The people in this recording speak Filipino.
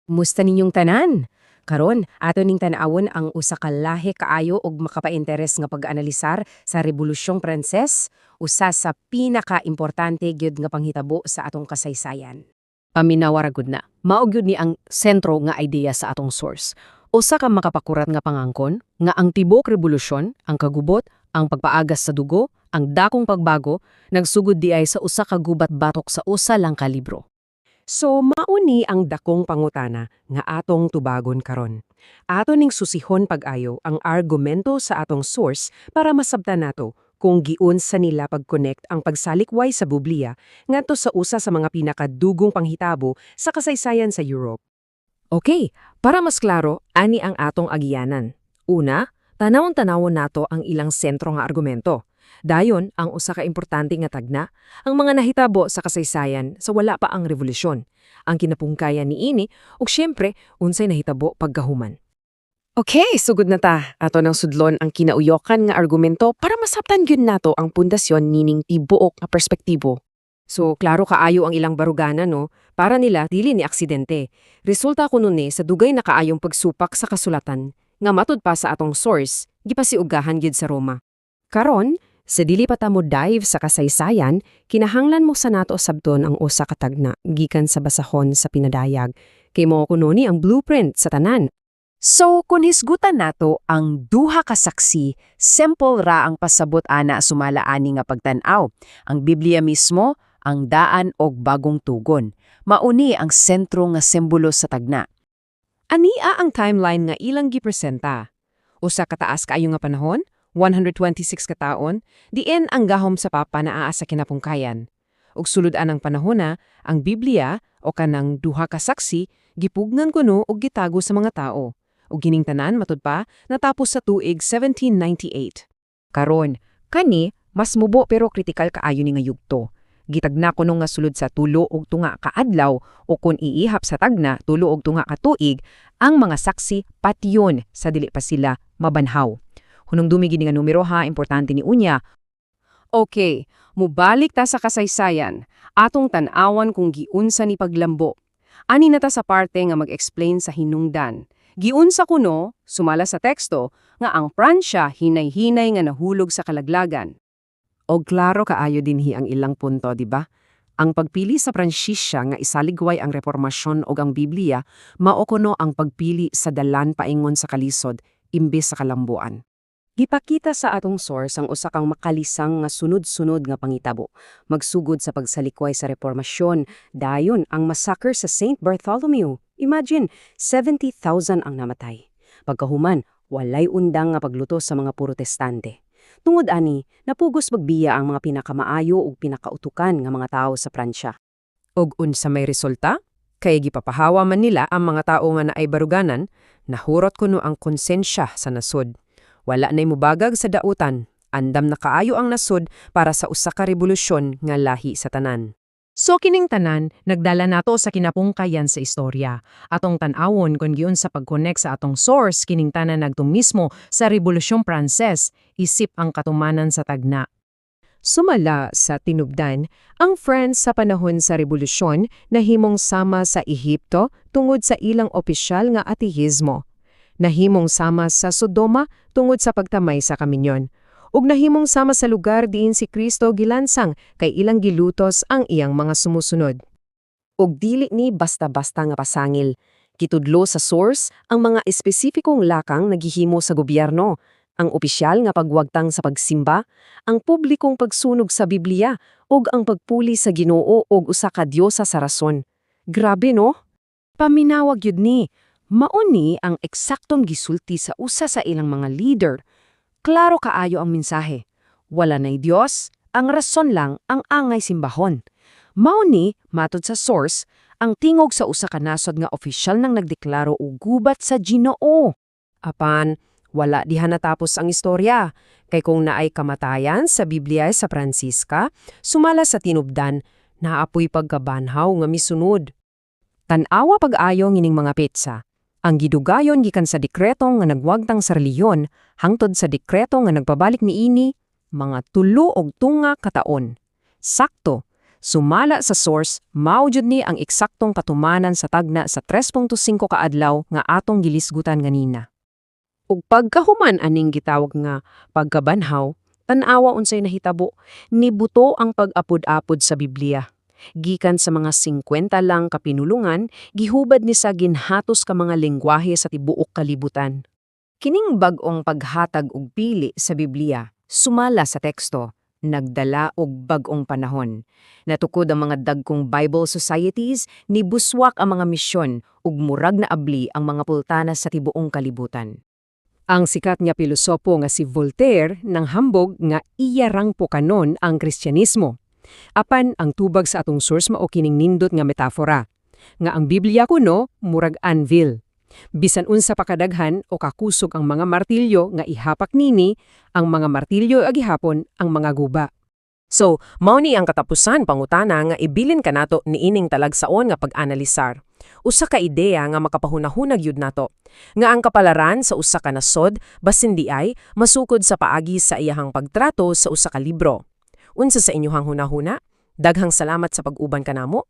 Musta ninyong tanan? Karon, ato ning tan-awon ang usa ka lahi kaayo og makapainteres nga pag-analisar sa Rebolusyong Pranses, usa sa pinaka-importante gyud nga panghitabo sa atong kasaysayan. Paminawara gud na. Mao gyud ni ang sentro nga ideya sa atong source. Usa ka makapakurat nga pangangkon nga ang tibok revolusyon, ang kagubot, ang pagpaagas sa dugo, ang dakong pagbago nagsugod diay sa usa ka gubat batok sa usa lang ka libro. So mauni ang dakong pangutana nga atong tubagon karon. Ato ning susihon pag-ayo ang argumento sa atong source para masabtan nato kung giun sa nila pag-connect ang pagsalikway sa Biblia ngadto sa usa sa mga pinakadugong panghitabo sa kasaysayan sa Europe. Okay, para mas klaro, ani ang atong agiyanan. Una, tanawon-tanawon nato ang ilang sentro nga argumento. Dayon, ang usa ka importante nga tagna, ang mga nahitabo sa kasaysayan sa wala pa ang revolusyon, ang kinapungkayan niini, ug syempre, unsay nahitabo pagkahuman. Okay, sugod na ta. Ato nang sudlon ang kinauyokan nga argumento para masabtan gyud nato ang pundasyon nining tibuok nga perspektibo. So, klaro kaayo ang ilang barugana, no? Para nila, dili ni aksidente. Resulta kuno ni sa dugay na kaayong pagsupak sa kasulatan, nga matud pa sa atong source, gipasiugahan gyud sa Roma. Karon, sa dili pa ta mo dive sa kasaysayan, kinahanglan mo sa nato sabton ang usa ka tagna gikan sa basahon sa pinadayag. Kay mao kuno ni ang blueprint sa tanan. So, kung hisgutan nato ang duha ka saksi, simple ra ang pasabot ana sumalaani nga pagtan-aw. Ang Biblia mismo, ang daan og bagong tugon. Mauni ang sentro nga simbolo sa tagna. Ania ang timeline nga ilang gipresenta? Usa ka taas kaayo nga panahon? 126 ka taon, diin ang gahom sa papa naa sa kinapungkayan. Ug sulod ang panahon na, ang Biblia o kanang duha ka saksi gipugnan kuno og gitago sa mga tao. Ug gining tanan matud pa natapos sa tuig 1798. Karon, kani, mas mubo pero kritikal kaayo ni nga yugto. Gitagna kuno nga sulod sa tulo og tunga ka adlaw o kun iihap sa tagna tulo og tunga ka tuig, ang mga saksi patyon sa dili pa sila mabanhaw. Hunong dumi gini nga numero ha, importante ni unya. Okay, mubalik ta sa kasaysayan. Atong tan-awan kung giunsa ni paglambo. Ani na ta sa parte nga mag-explain sa hinungdan. Giunsa kuno, sumala sa teksto, nga ang Pransya hinay-hinay nga nahulog sa kalaglagan. Og klaro kaayo dinhi ang ilang punto, di ba? Ang pagpili sa Pransisya nga isaligway ang reformasyon og ang Biblia, mao kuno ang pagpili sa dalan paingon sa kalisod imbes sa kalambuan. Gipakita sa atong source ang usa kang makalisang nga sunod-sunod nga pangitabo. Magsugod sa pagsalikway sa reformasyon, dayon ang massacre sa Saint Bartholomew. Imagine, 70,000 ang namatay. Pagkahuman, walay undang nga pagluto sa mga Protestante. Tungod ani, napugos magbiya ang mga pinakamaayo ug pinakautukan nga mga tao sa Pransya. Og unsa may resulta? Kay gipapahawa man nila ang mga tao nga naay baruganan, nahurot kuno ang konsensya sa nasod. Wala na'y mubagag sa dautan, andam na kaayo ang nasod para sa usa ka revolusyon nga lahi sa tanan. So kining tanan, nagdala nato sa kinapungkayan sa istorya. Atong tan-awon kung giun sa pag-connect sa atong source kining tanan nagtung mismo sa Rebolusyong Pranses, isip ang katumanan sa tagna. Sumala sa tinubdan, ang France sa panahon sa revolusyon nahimong sama sa Ehipto tungod sa ilang opisyal nga atehismo. Nahimong sama sa Sodoma tungod sa pagtamay sa kaminyon. Ug nahimong sama sa lugar diin si Kristo gilansang kay ilang gilutos ang iyang mga sumusunod. Ug dili ni basta-basta nga pasangil. Kitudlo sa source ang mga espesipikong lakang naghihimo sa gobyerno, ang opisyal nga pagwagtang sa pagsimba, ang publikong pagsunog sa Biblia, ug ang pagpuli sa Ginoo og usa ka diyosa sa rason. Grabe no? Paminawag yun ni. Mauni ang eksaktong gisulti sa usa sa ilang mga leader. Klaro kaayo ang mensahe. Wala na'y Diyos, ang rason lang ang angay simbahon. Mauni, matod sa source, ang tingog sa usa ka nasod nga opisyal nang nagdeklaro og gubat sa Ginoo. Apan, wala diha natapos ang istorya. Kay kung naay kamatayan sa Biblia sa Francisca, sumala sa tinubdan, naapoy pagkabanhaw nga misunod. Tan-awa pag-ayo ngining mga petsa. Ang gidugayon gikan sa dekreto nga nagwagtang sa reliyon hangtod sa dekreto nga nagpabalik niini mga 3 og tunga ka taon. Sakto, Sumala sa source, maujud ni ang eksaktong katumanan sa tagna sa 3.5 kaadlaw nga atong gilisgutan ganina. Ug pagkahuman aning gitawag nga pagkabanhaw, tan-awa unsay nahitabo, nibuto ang pag-apod-apod sa Biblia. Gikan sa mga 50 lang kapinulungan, gihubad ni sa ginhatos ka mga lengguwahe sa tibuok kalibutan. Kining bag-ong paghatag og pili sa Biblia, sumala sa teksto, nagdala og bag-ong panahon. Natukod ang mga dagkong Bible societies, nibuswak ang mga misyon ug murag na abli ang mga pultana sa tibuong kalibutan. Ang sikat nga pilosopo nga si Voltaire nang hambog nga iyarang po kanon ang Kristyanismo. Apan ang tubag sa atong source mao kining nindot nga metafora, nga ang Biblia kuno murag anvil. Bisan unsa pa kadaghan o kakusog ang mga martilyo nga ihapak nini, ang mga martilyo agihapon ang mga guba. So, mao ni ang katapusan pangutana nga ibilin kanato niining talagsaon nga pag-analisar. Usa ka ideya nga makapahunahunag yud nato, nga ang kapalaran sa usa ka nasod basin di ay masukod sa paagi sa iyahang pagtrato sa usa ka libro. Unsa sa inyuhang hunahuna? Daghang salamat sa pag-uban kanamo.